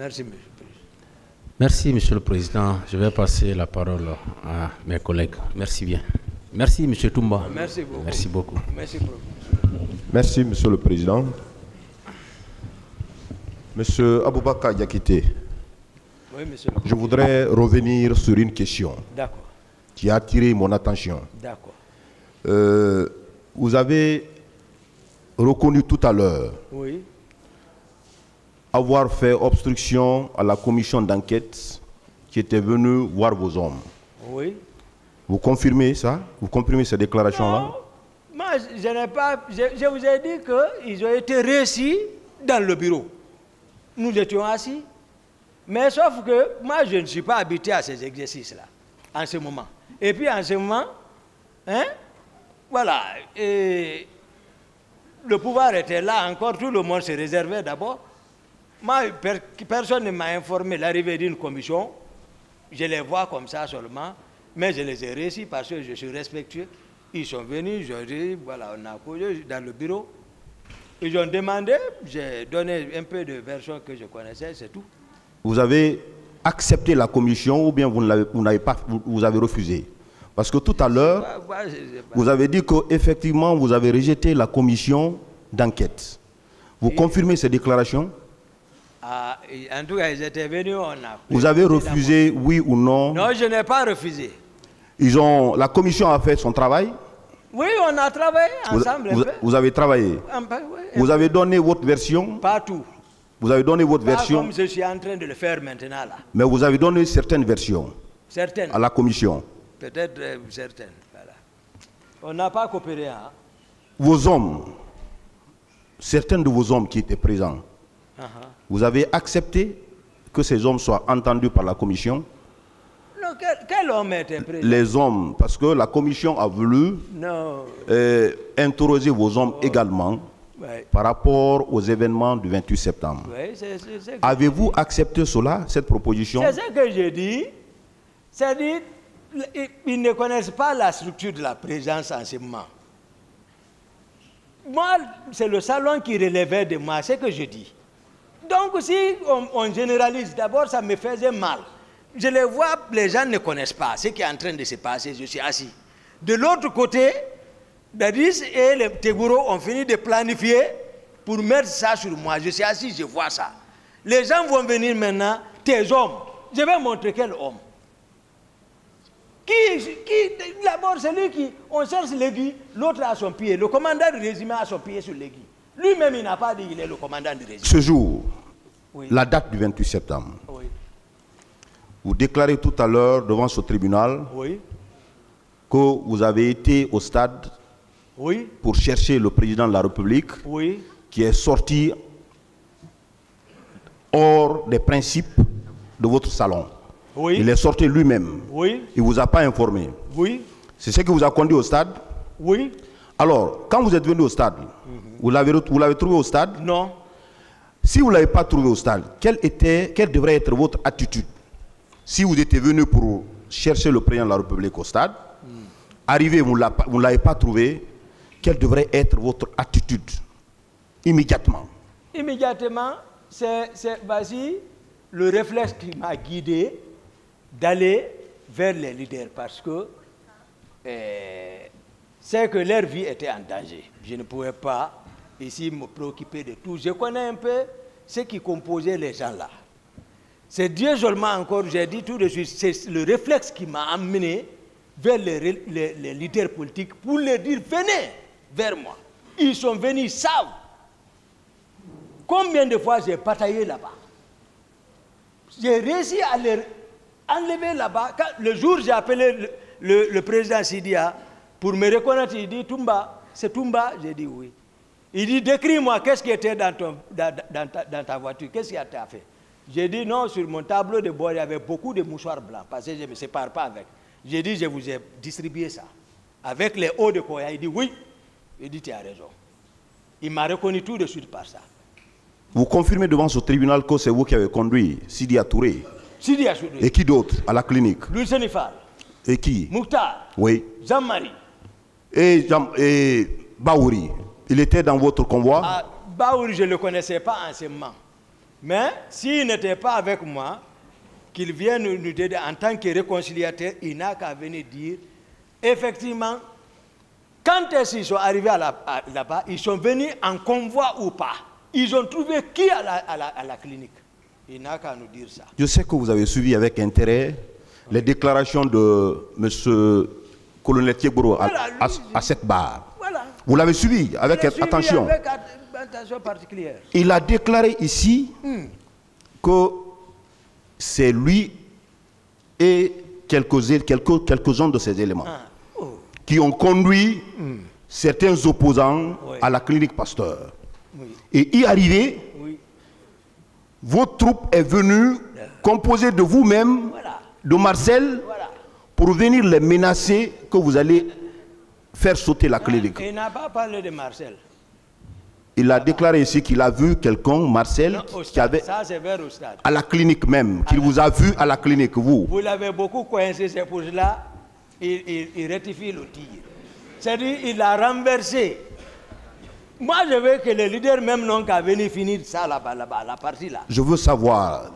Merci, monsieur le président. Merci, monsieur le président. Je vais passer la parole à mes collègues. Merci bien. Merci, monsieur Toumba. Merci beaucoup. Merci beaucoup. Merci beaucoup. Merci, monsieur le président. Monsieur Aboubakar Diakité, Oui, monsieur le je voudrais revenir sur une question D'accord. qui a attiré mon attention. D'accord. Vous avez reconnu tout à l'heure Oui. avoir fait obstruction à la commission d'enquête qui était venue voir vos hommes. Oui. Vous confirmez ça? Vous confirmez ces déclarations-là? Non, moi, je n'ai pas... Je vous ai dit qu'ils ont été réussis dans le bureau. Nous étions assis. Mais sauf que moi, je ne suis pas habitué à ces exercices-là, en ce moment. Et puis, en ce moment, hein, voilà, et le pouvoir était là encore, tout le monde se réservait d'abord. Moi, personne ne m'a informé de l'arrivée d'une commission. Je les vois comme ça seulement, mais je les ai réussis parce que je suis respectueux. Ils sont venus, je dis, voilà, on a causé dans le bureau. Ils ont demandé, j'ai donné un peu de version que je connaissais, c'est tout. Vous avez accepté la commission ou bien vous avez refusé? Parce que tout à l'heure, vous avez dit qu'effectivement, vous avez rejeté la commission d'enquête. Vous confirmez ces déclarations? En tout cas, ils étaient venus, on a... Vous avez refusé, oui ou non? Non, je n'ai pas refusé. La commission a fait son travail? Oui, on a travaillé ensemble. Vous avez travaillé? Un peu, oui. Vous avez donné votre version? Pas tout. Vous avez donné votre version? Comme je suis en train de le faire maintenant là. Mais vous avez donné certaines versions? Certaines. À la commission? Peut-être certaines. Voilà. On n'a pas coopéré. Hein? Vos hommes, certains de vos hommes qui étaient présents, vous avez accepté que ces hommes soient entendus par la commission? Non, quel homme était présent? Les hommes, parce que la commission a voulu interroger vos hommes également par rapport aux événements du 28 septembre. Avez-vous accepté cela, cette proposition? C'est ce que j'ai dit. C'est-à-dire, ils ne connaissent pas la structure de la présence en ce moment. Moi, c'est le salon qui relevait de moi, c'est ce que je dis. Donc, si on généralise, d'abord, ça me faisait mal. Je les vois, les gens ne connaissent pas ce qui est en train de se passer, je suis assis. De l'autre côté, Dadis et les Teguro ont fini de planifier pour mettre ça sur moi. Je suis assis, je vois ça. Les gens vont venir maintenant, tes hommes. Je vais montrer quel homme. D'abord, celui qui, on cherche l'aiguille, l'autre a son pied. Le commandant du régiment a son pied sur l'aiguille. Lui-même, il n'a pas dit qu'il est le commandant du régiment. Ce jour, oui. La date du 28 septembre, oui. Vous déclarez tout à l'heure devant ce tribunal oui. que vous avez été au stade oui. pour chercher le président de la République oui. qui est sorti hors des principes de votre salon. Oui. Il est sorti lui-même. Oui. Il ne vous a pas informé. Oui. C'est ce qui vous a conduit au stade? Oui. Alors, quand vous êtes venu au stade, vous l'avez trouvé au stade? Non. Si vous ne l'avez pas trouvé au stade, quelle devrait être votre attitude? Si vous étiez venu pour chercher le président de la République au stade, arrivé, vous ne l'avez pas trouvé, quelle devrait être votre attitude immédiatement? Immédiatement, c'est vas-y, le réflexe qui m'a guidé d'aller vers les leaders parce que c'est que leur vie était en danger. Je ne pouvais pas ici me préoccuper de tout. Je connais un peu ce qui composait les gens là. C'est Dieu seulement encore, j'ai dit tout de suite, c'est le réflexe qui m'a amené vers les leaders politiques pour leur dire, venez vers moi. Ils sont venus, ils savent. Combien de fois j'ai bataillé là-bas? J'ai réussi à les enlever là-bas. Le jour où j'ai appelé le président Sidia pour me reconnaître, il dit, Toumba, c'est Toumba? J'ai dit oui. Il dit, décris-moi, qu'est-ce qui était dans ta voiture? Qu'est-ce qui a été fait? J'ai dit non, sur mon tableau de bord, il y avait beaucoup de mouchoirs blancs, parce que je ne me sépare pas avec. J'ai dit, je vous ai distribué ça. Avec les hauts de Koya, il dit oui. Il dit, tu as raison. Il m'a reconnu tout de suite par ça. Vous confirmez devant ce tribunal que c'est vous qui avez conduit Sidia Touré? Sidia Touré. Et qui d'autre à la clinique? Louis Senifal. Et qui? Mouktar. Oui. Jean-Marie. Et Baouri, il était dans votre convoi? Baouri, je ne le connaissais pas en ce moment. Mais s'il n'était pas avec moi, qu'il vienne nous aider en tant que réconciliateur, il n'a qu'à venir dire, effectivement, quand ils sont arrivés là-bas, ils sont venus en convoi ou pas. Ils ont trouvé qui à la clinique. Il n'a qu'à nous dire ça. Je sais que vous avez suivi avec intérêt les déclarations de M. Colonel Thieboro à cette barre. Voilà. Vous l'avez suivi avec attention. Avec attention particulière. Il a déclaré ici que c'est lui et quelques-uns de ses éléments qui ont conduit certains opposants à la clinique Pasteur. Oui. Et y arriver, votre troupe est venue composée de vous-même, de Marcel, pour venir les menacer que vous allez faire sauter la clinique. Il n'a pas parlé de Marcel. Il a déclaré ici qu'il a vu quelqu'un, Marcel, qui avait Ça, c'est vers au stade. à la clinique même, qu'il vous a vu à la clinique, vous. Vous l'avez beaucoup coincé, c'est pour cela il rectifie le tir. C'est-à-dire il a renversé. Moi, je veux que les leaders même n'ont qu'à venir finir ça là-bas, la partie là. Je veux savoir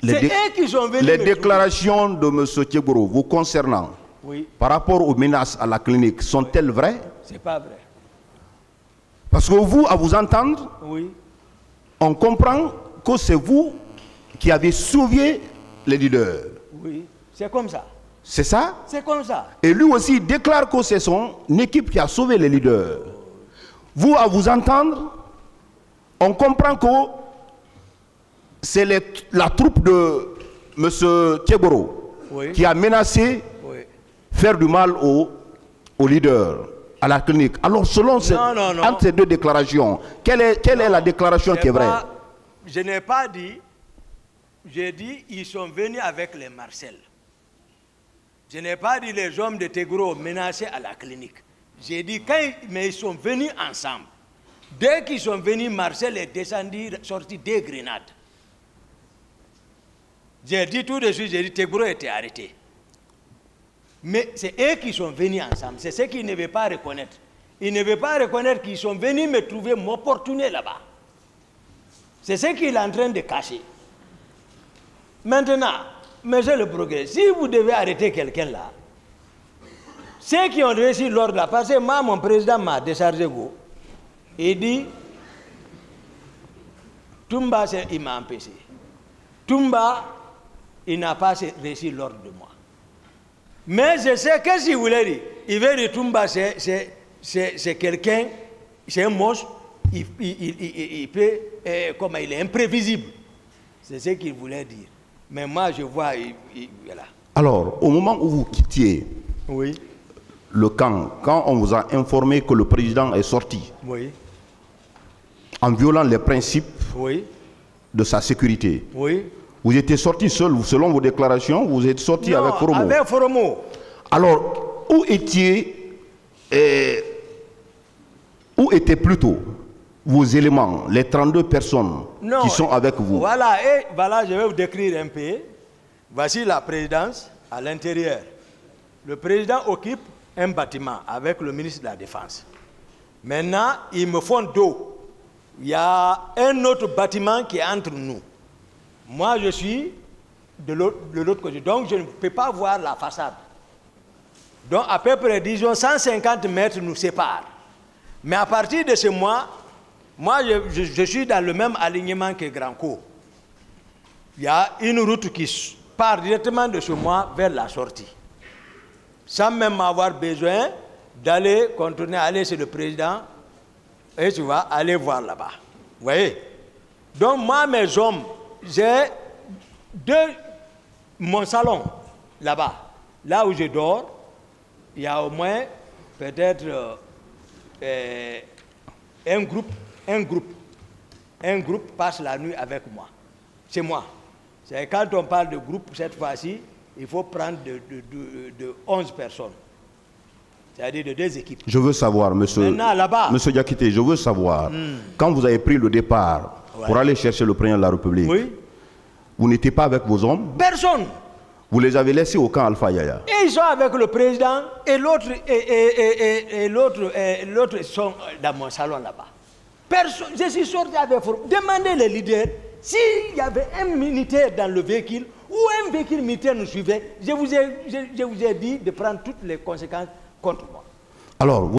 C'est eux qui sont venus. les déclarations de M. Thieboro vous concernant par rapport aux menaces à la clinique, sont-elles vraies? C'est pas vrai. Parce que vous, à vous entendre, on comprend que c'est vous qui avez sauvé les leaders. Oui, c'est comme ça. C'est ça? C'est comme ça. Et lui aussi déclare que c'est son équipe qui a sauvé les leaders. Vous, à vous entendre, on comprend que c'est la troupe de M. Thieboro qui a menacé faire du mal aux leaders, à la clinique. Alors, selon entre ces deux déclarations, quelle est la déclaration qui est vraie? Je n'ai pas dit, j'ai dit ils sont venus avec les Marcel. Je n'ai pas dit les hommes de Thieboro menacés à la clinique. J'ai dit mais ils sont venus ensemble. Dès qu'ils sont venus, Marcel est descendu, sorti des grenades. J'ai dit tout de suite, j'ai dit Thieboro était arrêté. Mais c'est eux qui sont venus ensemble. C'est ce qu'ils ne veulent pas reconnaître. Ils ne veulent pas reconnaître qu'ils sont venus me trouver m'opportuner là-bas. C'est ce qu'il est en train de cacher. Maintenant, monsieur le progrès, si vous devez arrêter quelqu'un là, ceux qui ont réussi l'ordre là, parce que moi, mon président m'a déchargé go, il dit, Toumba, il m'a empêché. Toumba, il n'a pas réussi l'ordre de moi. Mais je sais, qu'est-ce qu'il voulait dire? Il veut dire Toumba, c'est quelqu'un, c'est un monstre, il peut, comment il est imprévisible. C'est ce qu'il voulait dire. Mais moi, je vois, voilà. Alors, au moment où vous quittiez le camp, quand on vous a informé que le président est sorti, en violant les principes de sa sécurité, vous étiez sorti seul, selon vos déclarations, vous êtes sorti avec Foromo. Avec Foromo. Alors, où étaient plutôt vos éléments, les 32 personnes qui sont avec vous? Voilà, et voilà, je vais vous décrire un peu. Voici la présidence à l'intérieur. Le président occupe un bâtiment avec le ministre de la Défense. Maintenant, ils me font dos. Il y a un autre bâtiment qui est entre nous. Moi, je suis de l'autre côté. Donc, je ne peux pas voir la façade. Donc, à peu près, disons, 150 mètres nous séparent. Mais à partir de ce mois, moi, je suis dans le même alignement que Grand-Co. Il y a une route qui part directement de ce mois vers la sortie. Sans même avoir besoin d'aller contourner, aller chez le président, et tu vas aller voir là-bas. Vous voyez? Donc, moi, mes hommes, j'ai mon salon là-bas. Là où je dors, il y a au moins peut-être un groupe passe la nuit avec moi. C'est moi. C'est quand on parle de groupe, cette fois-ci, il faut prendre de 11 personnes. C'est-à-dire de 2 équipes. Je veux savoir, monsieur Diakité, je veux savoir, quand vous avez pris le départ pour aller chercher le président de la République, vous n'étiez pas avec vos hommes? Personne. Vous les avez laissés au camp Alpha Yaya? Et ils sont avec le président et l'autre sont dans mon salon là-bas. Personne. Je suis sorti avec vous. Demandez les leaders s'il y avait un militaire dans le véhicule, ou un véhicule militaire nous suivait, je vous ai dit de prendre toutes les conséquences contre moi. Alors,